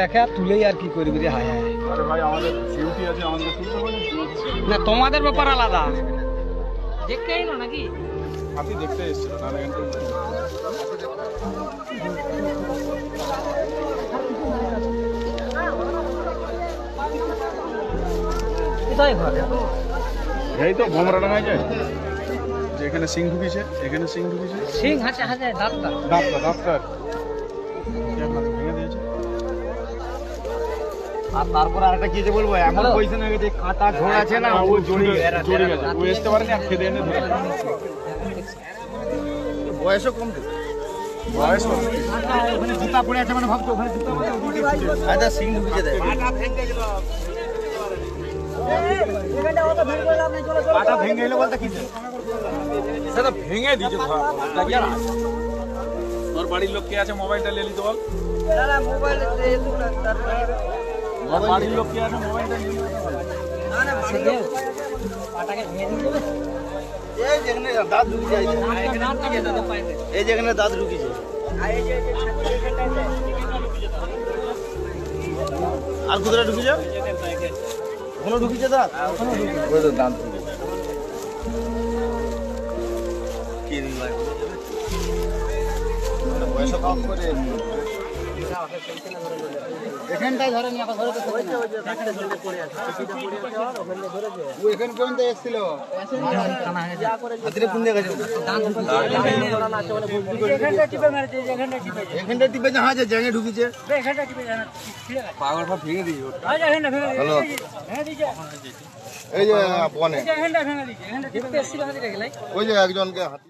একা তুলেই আর কি করবি রে? হায় হায়, আরে ভাই আমাদের ডিউটি আছে, আমাদের তুলতে হবে না তোমাদের ব্যাপার আলাদা। দেখতে এলো নাকি? হাতি দেখতে এসেছিল নাহলে এখান থেকে এই তো ভোমরাডাঙ্গায় যায় যে এখানে সিং ঢুকিছে, এখানে সিং ঢুকিছে, সিং হাঁচে হাঁচে দাঁতটা ডাক্তার ভেঙে দিয়েছে। আর তারপর আরেকটা কি যে বলবো, এমন পয়সা না যে কাটা ঝোড় আছে না, ও জড়ে গেছে, ও আসতে পারেনি আর খেদে এনে ধরে। বয়সও কম তো, বয়স কত? ওখানে জুতা পড়ে আছে মানে ভাবছো ওখানে জুতা পড়ে আচ্ছা সিং ঢুকিয়ে দেয়। পাটা ভেঙে গেল বলতে কি সেটা ভেঙে দিয়েছে। তোর বাড়ির লোক কে আছে? মোবাইলটা নিয়ে নিতে বল। তোর বাড়ির লোক কে আছে? মোবাইলটা নিয়ে নিতে বল। এই যেখানে দাঁত ঢুকিছে, এই যেখানে দাঁত ঢুকিছে, আর কোথায় ঢুকিছে? ওখানে ঢুকিছে দাঁত, ওই তো দাঁত ঢুকিছে। কি রে ভাই, পয়সা কম করে এখানটাই ধরে নিয়ে ধরে ও এখান পর্যন্ত এসেছিল। হাতিরে কোন জায়গায় এখানটা টিপে হ্যাঁ যে জায়গায় ঢুকিছে পাগল ভাব ভেঙে দিয়েছে। হ্যালো এই যে বনে ওই যে একজনকে হাতি